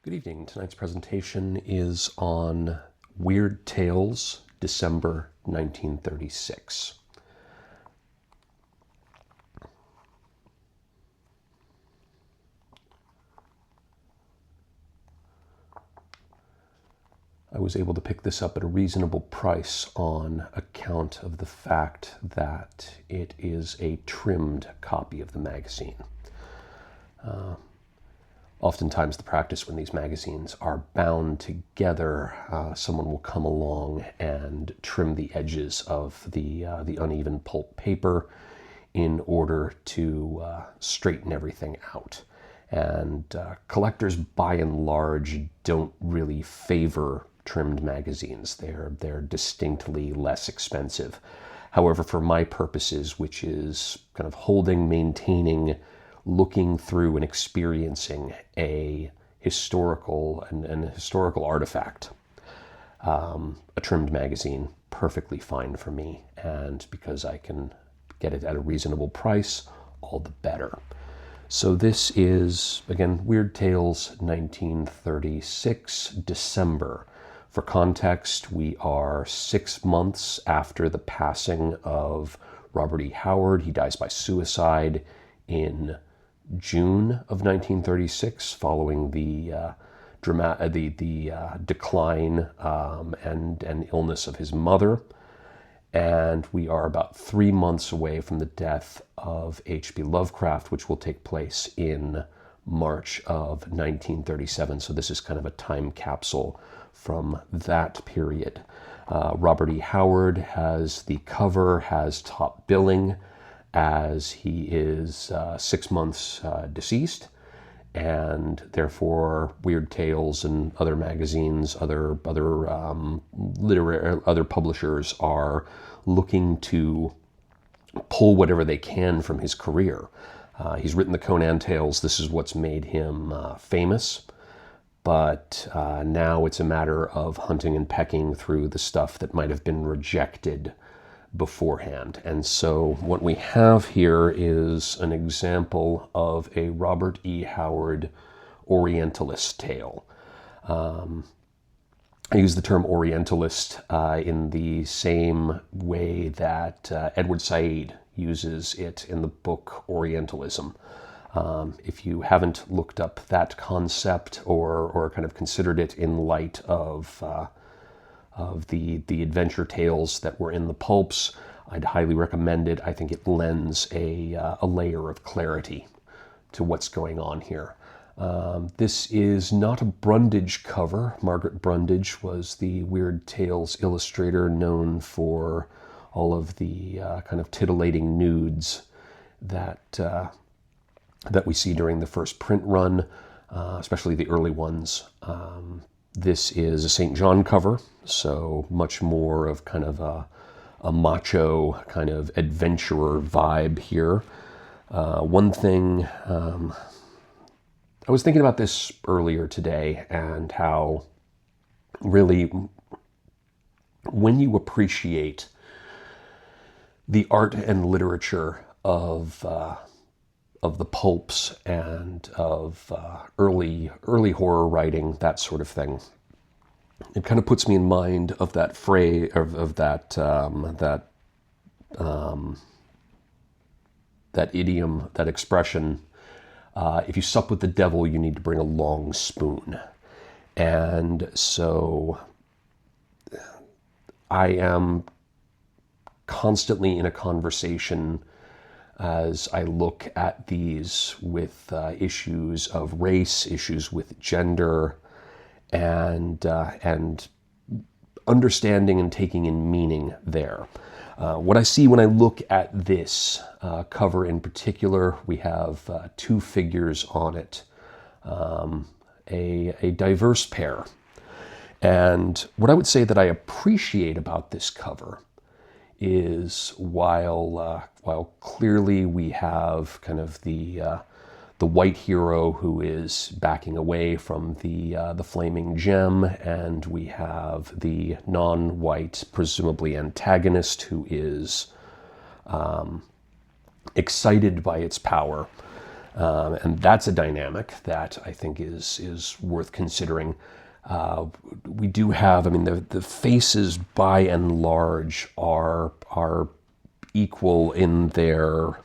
Good evening. Tonight's presentation is on Weird Tales, December 1936. I was able to pick this up at a reasonable price on account of the fact that it is a trimmed copy of the magazine. Oftentimes the practice when these magazines are bound together, someone will come along and trim the edges of the uneven pulp paper in order to straighten everything out. And collectors, by and large, don't really favor trimmed magazines. They're distinctly less expensive. However, for my purposes, which is kind of holding, maintaining, looking through and experiencing a historical artifact, a trimmed magazine, perfectly fine for me. And because I can get it at a reasonable price, all the better. So this is, again, Weird Tales 1936, December. For context, we are 6 months after the passing of Robert E. Howard. He dies by suicide in June of 1936, following the decline and illness of his mother. And we are about 3 months away from the death of H.P. Lovecraft, which will take place in March of 1937. So this is kind of a time capsule from that period. Robert E. Howard the cover has top billing, as he is 6 months deceased, and therefore Weird Tales and other magazines, other publishers are looking to pull whatever they can from his career. He's written the Conan tales. This is what's made him famous. But now it's a matter of hunting and pecking through the stuff that might have been rejected beforehand. And so what we have here is an example of a Robert E. Howard Orientalist tale. I use the term Orientalist in the same way that Edward Said uses it in the book Orientalism. If you haven't looked up that concept or kind of considered it in light of the adventure tales that were in the pulps, I'd highly recommend it. I think it lends a layer of clarity to what's going on here. This is not a Brundage cover. Margaret Brundage was the Weird Tales illustrator known for all of the kind of titillating nudes that we see during the first print run, especially the early ones. This is a St. John cover, so much more of kind of a macho kind of adventurer vibe here. One thing, I was thinking about this earlier today, and how really when you appreciate the art and literature of the pulps and of early horror writing, that sort of thing, it kind of puts me in mind of that phrase, that idiom, that expression. If you sup with the devil, you need to bring a long spoon. And so I am constantly in a conversation as I look at these with issues of race, issues with gender, and understanding and taking in meaning there. What I see when I look at this cover in particular, we have two figures on it, a diverse pair. And what I would say that I appreciate about this cover is while clearly we have kind of the white hero who is backing away from the flaming gem, and we have the non-white, presumably antagonist, who is excited by its power. And that's a dynamic that I think is worth considering. We do have, I mean, the faces by and large are equal in their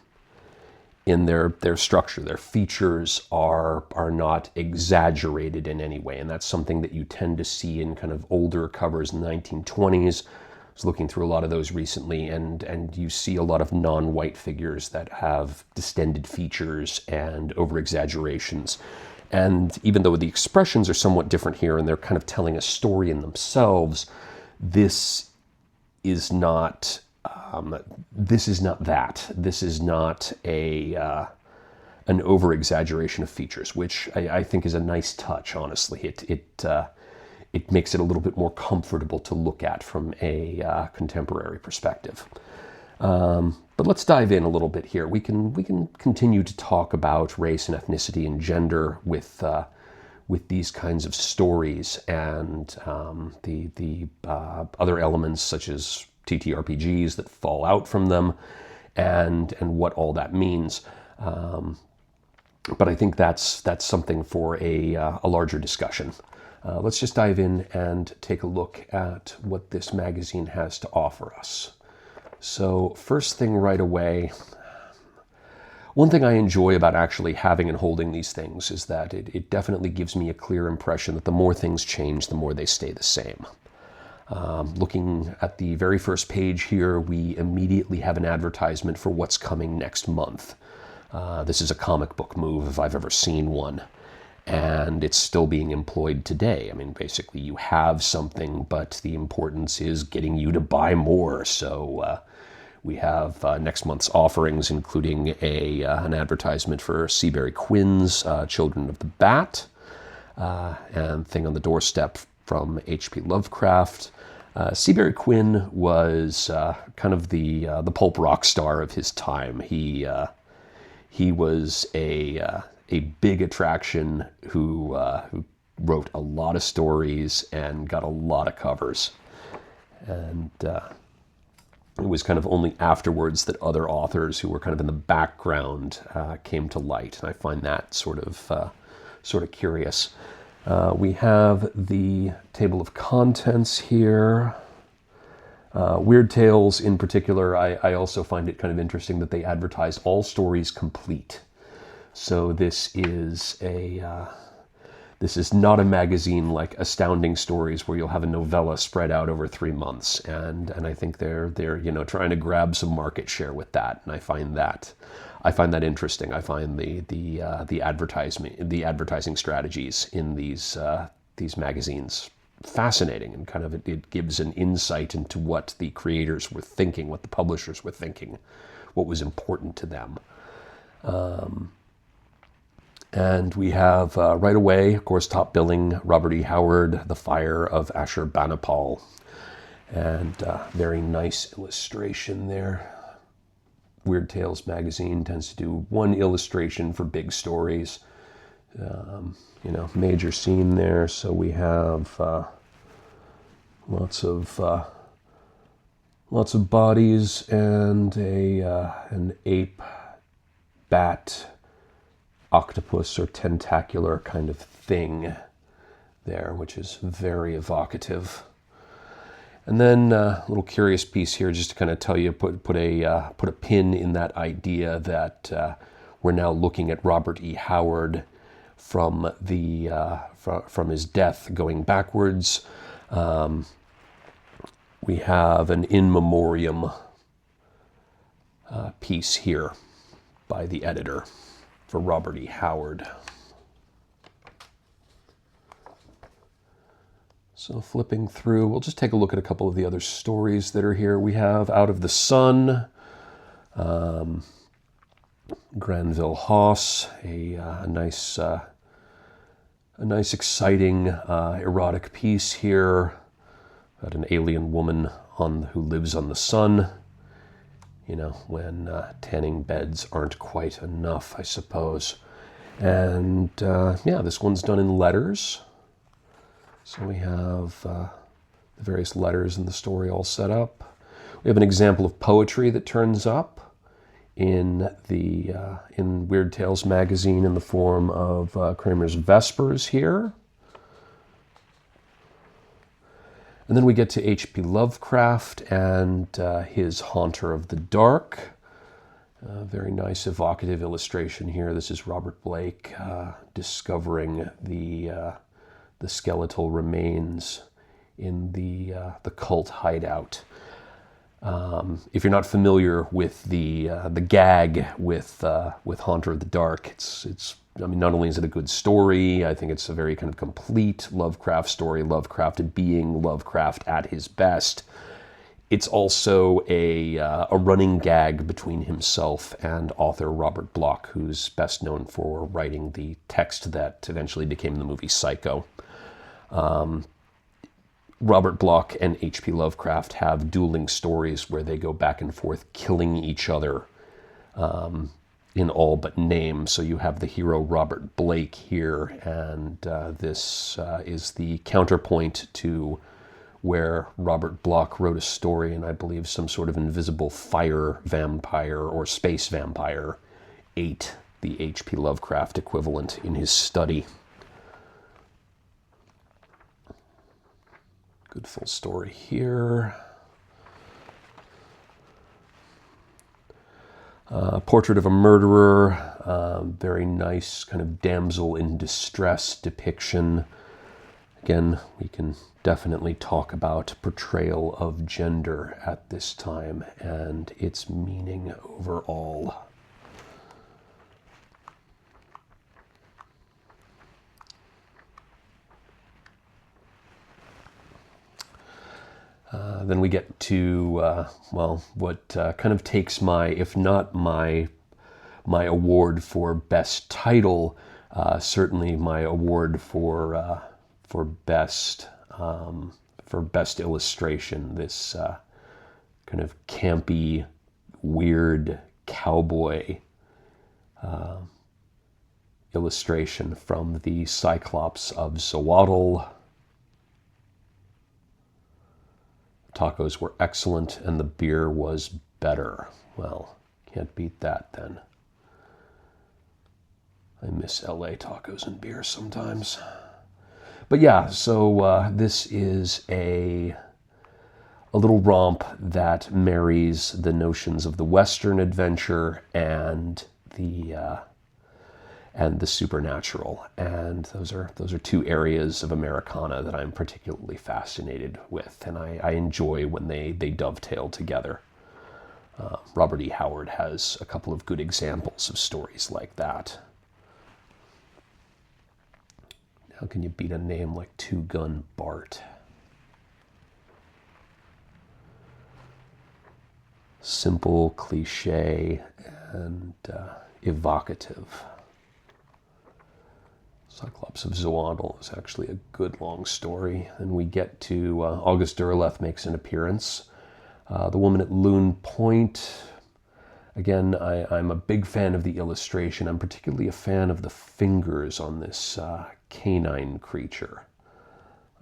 structure. Their features are not exaggerated in any way, and that's something that you tend to see in kind of older covers in the 1920s. I was looking through a lot of those recently, and you see a lot of non-white figures that have distended features and over-exaggerations. And even though the expressions are somewhat different here, and they're kind of telling a story in themselves, this is not that. This is not an over-exaggeration of features, which I think is a nice touch, honestly. It makes it a little bit more comfortable to look at from a contemporary perspective. But let's dive in a little bit here. We can continue to talk about race and ethnicity and gender with these kinds of stories, and the other elements such as TTRPGs that fall out from them, and what all that means. But I think that's something for a larger discussion. Let's just dive in and take a look at what this magazine has to offer us. So first thing right away, one thing I enjoy about actually having and holding these things is that it definitely gives me a clear impression that the more things change, the more they stay the same. Looking at the very first page here, we immediately have an advertisement for what's coming next month. This is a comic book move if I've ever seen one. And it's still being employed today. I mean, basically you have something, but the importance is getting you to buy more. So we have next month's offerings, including an advertisement for Seabury Quinn's Children of the Bat, and Thing on the Doorstep from H.P. Lovecraft. Seabury Quinn was kind of the pulp rock star of his time. He was a big attraction who wrote a lot of stories and got a lot of covers. And it was kind of only afterwards that other authors who were kind of in the background came to light. And I find that sort of curious. We have the table of contents here. Weird Tales in particular, I also find it kind of interesting that they advertise all stories complete. So this is not a magazine like Astounding Stories where you'll have a novella spread out over 3 months, and I think they're trying to grab some market share with that, and I find that interesting. I find the advertising strategies in these magazines fascinating, and kind of it gives an insight into what the creators were thinking, what the publishers were thinking, what was important to them. And we have, right away, of course, top billing, Robert E. Howard, The Fire of Ashurbanipal. And very nice illustration there. Weird Tales magazine tends to do one illustration for big stories. Major scene there. So we have lots of bodies and an ape, bat, octopus or tentacular kind of thing there, which is very evocative. And then a little curious piece here, just to kind of tell you, put a pin in that idea that we're now looking at Robert E. Howard from his death going backwards. We have an in memoriam piece here by the editor for Robert E. Howard. So flipping through, we'll just take a look at a couple of the other stories that are here. We have Out of the Sun, Granville House, a nice exciting erotic piece here about an alien woman who lives on the sun. When tanning beds aren't quite enough, I suppose. And this one's done in letters. So we have the various letters in the story all set up. We have an example of poetry that turns up in Weird Tales magazine in the form of Kramer's Vespers here. And then we get to H.P. Lovecraft and his Haunter of the Dark. Very nice evocative illustration here. This is Robert Blake discovering the skeletal remains in the cult hideout. If you're not familiar with the gag with Haunter of the Dark, it's I mean, not only is it a good story, I think it's a very kind of complete Lovecraft story. Lovecraft being Lovecraft at his best. It's also a running gag between himself and author Robert Bloch, who's best known for writing the text that eventually became the movie Psycho. Robert Bloch and H.P. Lovecraft have dueling stories where they go back and forth killing each other in all but name. So you have the hero Robert Blake here, and this is the counterpoint to where Robert Bloch wrote a story, and I believe some sort of invisible fire vampire or space vampire ate the H.P. Lovecraft equivalent in his study. Good full story here. Portrait of a Murderer, very nice kind of damsel in distress depiction. Again, we can definitely talk about portrayal of gender at this time and its meaning overall. Then we get to, what kind of takes my, if not my award for best title, certainly my award for best illustration. This kind of campy, weird cowboy illustration from the Cyclops of Zowaddle. Tacos were excellent and the beer was better. Well, can't beat that then. I miss LA tacos and beer sometimes. But yeah, so this is a little romp that marries the notions of the Western adventure and the supernatural, and those are two areas of Americana that I'm particularly fascinated with, and I enjoy when they dovetail together. Robert E. Howard has a couple of good examples of stories like that. How can you beat a name like Two Gun Bart? Simple, cliche, and evocative. Cyclops of Zowaddle is actually a good long story. And we get to August Derleth makes an appearance. The Woman at Loon Point. Again, I'm a big fan of the illustration. I'm particularly a fan of the fingers on this canine creature.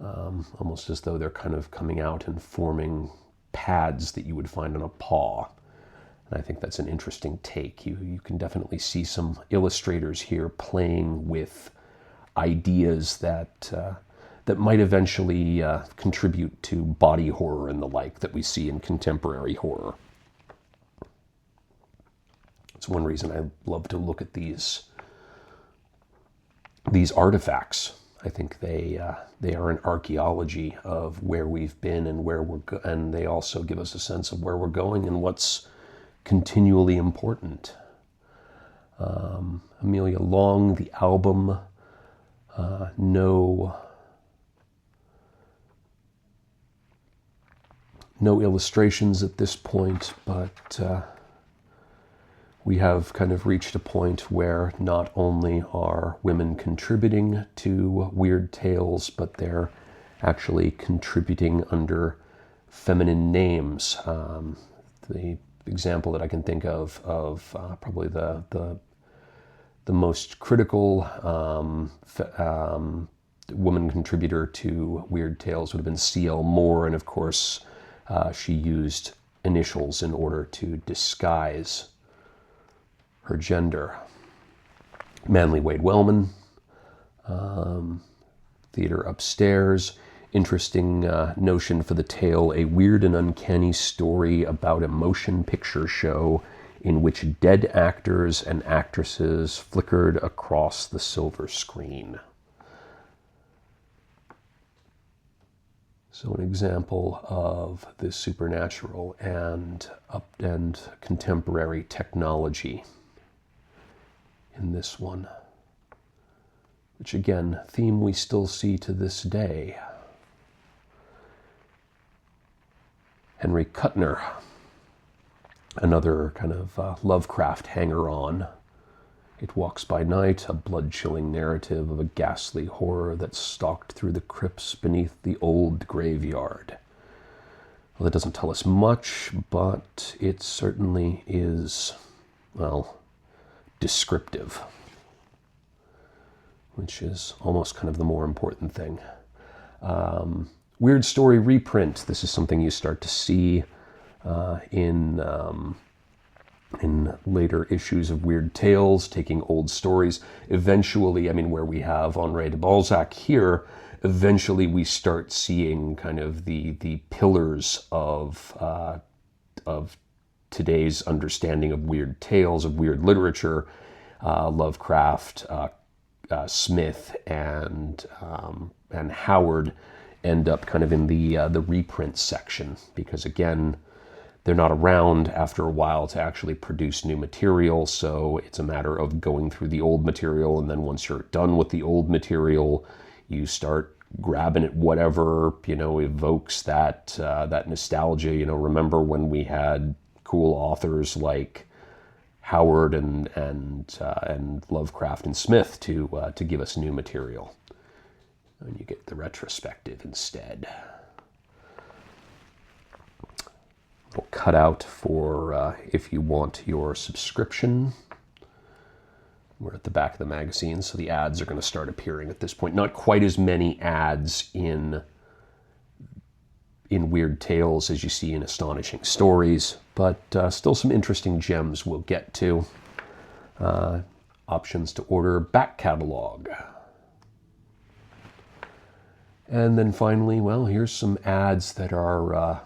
Almost as though they're kind of coming out and forming pads that you would find on a paw. And I think that's an interesting take. You can definitely see some illustrators here playing with ideas that might eventually contribute to body horror and the like that we see in contemporary horror. It's one reason I love to look at these artifacts. I think they are an archaeology of where we've been and where and they also give us a sense of where we're going and what's continually important. Amelia Long, the album. No illustrations at this point, but we have kind of reached a point where not only are women contributing to Weird Tales, but they're actually contributing under feminine names. The example that I can think of probably the most critical woman contributor to Weird Tales would have been C.L. Moore, and of course she used initials in order to disguise her gender. Manly Wade Wellman, theater upstairs. Interesting notion for the tale, a weird and uncanny story about a motion picture show in which dead actors and actresses flickered across the silver screen. So an example of the supernatural and contemporary technology in this one, which again, theme we still see to this day. Henry Kuttner, another kind of Lovecraft hanger-on. It Walks by Night, a blood-chilling narrative of a ghastly horror that stalked through the crypts beneath the old graveyard. Well, that doesn't tell us much, but it certainly is, well, descriptive, which is almost kind of the more important thing. Weird story reprint. This is something you start to see in later issues of Weird Tales, taking old stories. Eventually, I mean, where we have Henri de Balzac here, eventually we start seeing kind of the pillars of today's understanding of weird tales, of weird literature. Lovecraft, Smith, and Howard end up kind of in the reprint section, because again, they're not around after a while to actually produce new material, so it's a matter of going through the old material, and then once you're done with the old material, you start grabbing at whatever, you know, evokes that nostalgia. You know, remember when we had cool authors like Howard and Lovecraft and Smith to give us new material. And you get the retrospective instead. Little cutout for if you want your subscription. We're at the back of the magazine, so the ads are going to start appearing at this point. Not quite as many ads in Weird Tales as you see in Astonishing Stories, but still some interesting gems we'll get to. Options to order, back catalog. And then finally, well, here's some ads that are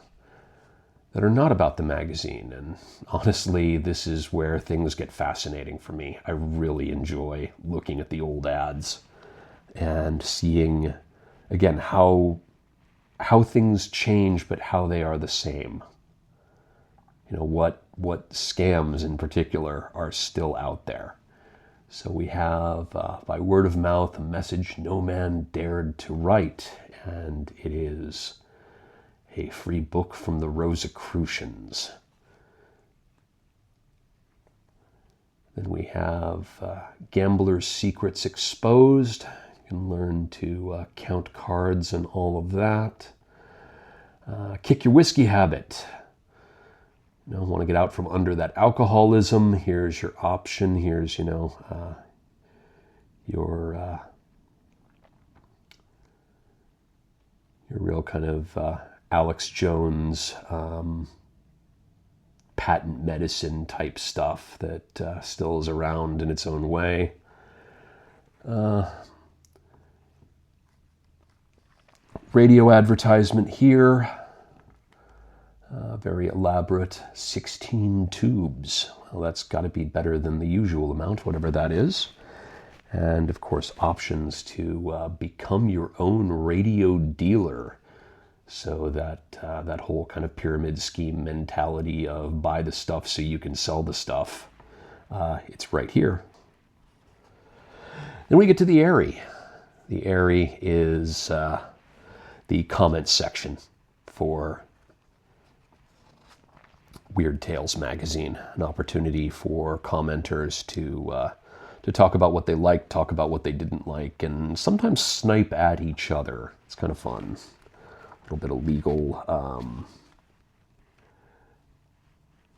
not about the magazine. And honestly, this is where things get fascinating for me. I really enjoy looking at the old ads and seeing, again, how things change, but how they are the same. You know, what scams in particular are still out there. So we have, by word of mouth, a message no man dared to write, and it is a free book from the Rosicrucians. Then we have Gambler's Secrets Exposed. You can learn to count cards and all of that. Kick Your Whiskey Habit. You know, want to get out from under that alcoholism. Here's your option. Here's, you know, your real kind of Alex Jones patent medicine type stuff that still is around in its own way. Radio advertisement here. Very elaborate, 16 tubes. Well, that's got to be better than the usual amount, whatever that is. And of course, options to become your own radio dealer. So that whole kind of pyramid scheme mentality of buy the stuff so you can sell the stuff. It's right here. Then we get to the Airy. The Airy is the comment section for Weird Tales magazine, an opportunity for commenters to talk about what they liked, talk about what they didn't like, and sometimes snipe at each other. It's kind of fun. A little bit of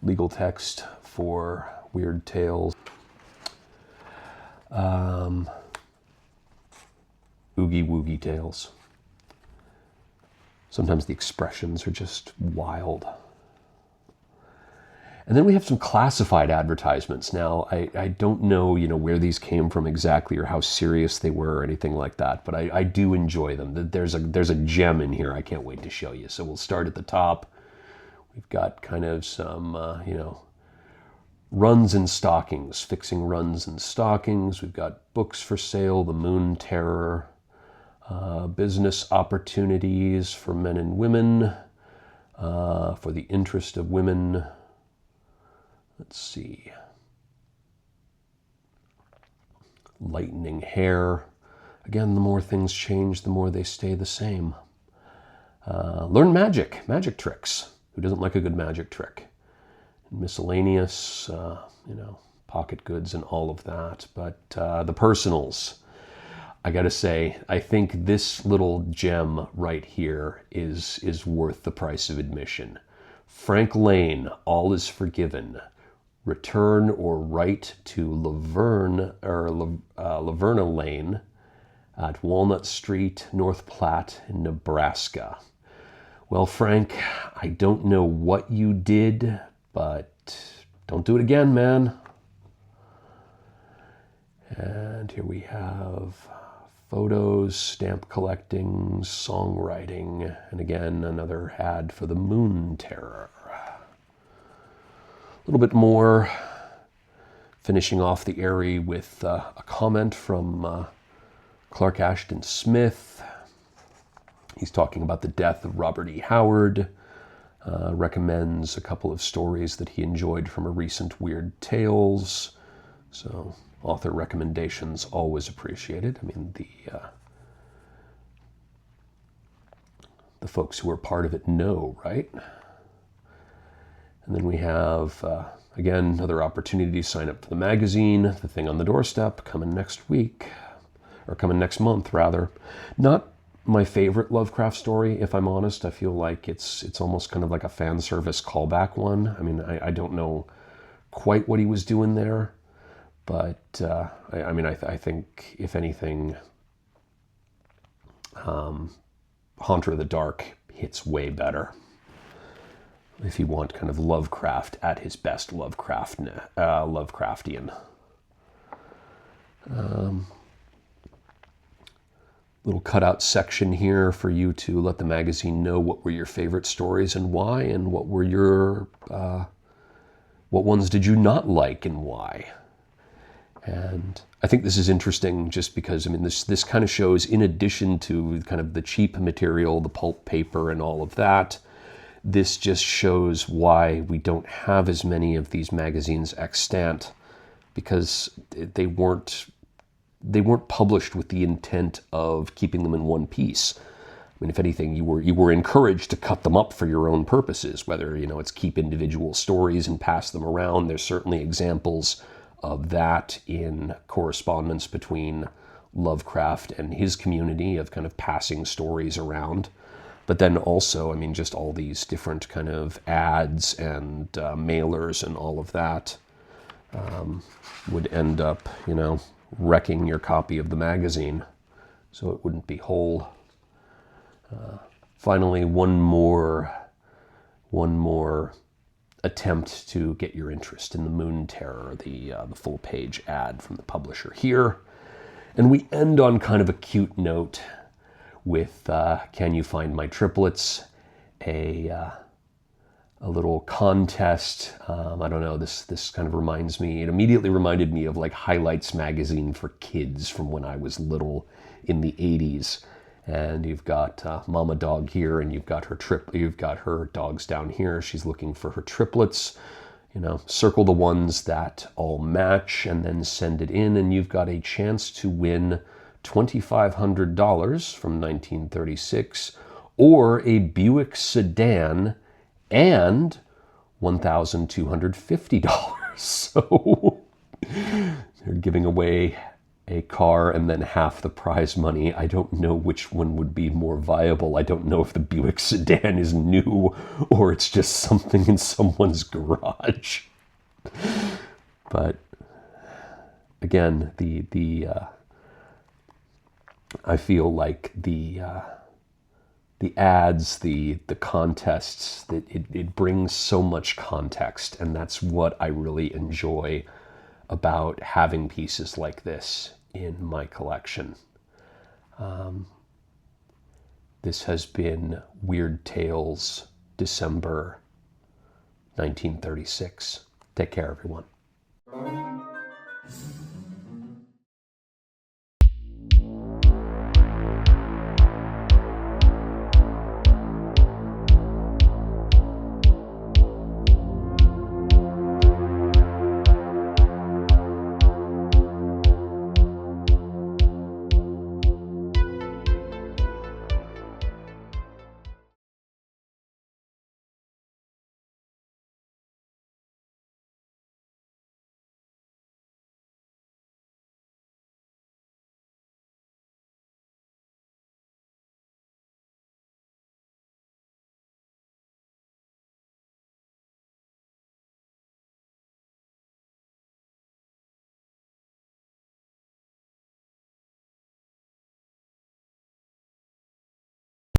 legal text for Weird Tales. Oogie Woogie Tales. Sometimes the expressions are just wild. And then we have some classified advertisements. Now, I don't know, where these came from exactly or how serious they were or anything like that, but I do enjoy them. There's a gem in here I can't wait to show you. So we'll start at the top. We've got kind of some, runs and stockings, fixing runs and stockings. We've got books for sale, The Moon Terror, business opportunities for men and women, for the interest of women. Let's see. Lightening hair. Again, the more things change, the more they stay the same. Learn magic tricks. Who doesn't like a good magic trick? Miscellaneous, pocket goods and all of that. But the personals, I gotta say, I think this little gem right here is worth the price of admission. Frank Lane, All is Forgiven. Return or write to Laverna Lane at Walnut Street, North Platte, in Nebraska. Well, Frank, I don't know what you did, but don't do it again, man. And here we have photos, stamp collecting, songwriting, and again, another ad for the Moon Terror. A little bit more, finishing off the airy with a comment from Clark Ashton Smith. He's talking about the death of Robert E. Howard, recommends a couple of stories that he enjoyed from a recent Weird Tales. So author recommendations always appreciated. I mean, the folks who are part of it know, right? And then we have, again, another opportunity to sign up for the magazine, The Thing on the Doorstep, coming next week, or coming next month, rather. Not my favorite Lovecraft story, if I'm honest. I feel like it's almost kind of like a fan service callback one. I mean, I don't know quite what he was doing there, but I think, if anything, Haunter of the Dark hits way better. If you want kind of Lovecraft at his best, Lovecraftian. Little cutout section here for you to let the magazine know what were your favorite stories and why, and what were your, what ones did you not like and why. And I think this is interesting just because, I mean, this kind of shows, in addition to kind of the cheap material, the pulp paper and all of that, this just shows why we don't have as many of these magazines extant, because they weren't published with the intent of keeping them in one piece. I mean, if anything, you were encouraged to cut them up for your own purposes, whether, it's keep individual stories and pass them around. There's certainly examples of that in correspondence between Lovecraft and his community, of kind of passing stories around. But then also, I mean, just all these different kind of ads and mailers and all of that would end up, wrecking your copy of the magazine, so it wouldn't be whole. Finally, one more attempt to get your interest in the Moon Terror, the full page ad from the publisher here. And we end on kind of a cute note with Can You Find My Triplets? A little contest. I don't know, this kind of reminds me, it immediately reminded me of like Highlights magazine for kids from when I was little in the 80s. And you've got Mama Dog here, and you've got her dogs down here. She's looking for her triplets. Circle the ones that all match and then send it in, and you've got a chance to win $2,500 from 1936, or a Buick sedan and $1,250. So they're giving away a car and then half the prize money. I don't know which one would be more viable. I don't know if the Buick sedan is new or it's just something in someone's garage. But again, I feel like the the ads, the contests, that it brings so much context, and that's what I really enjoy about having pieces like this in my collection. This has been Weird Tales, December 1936. Take care, everyone.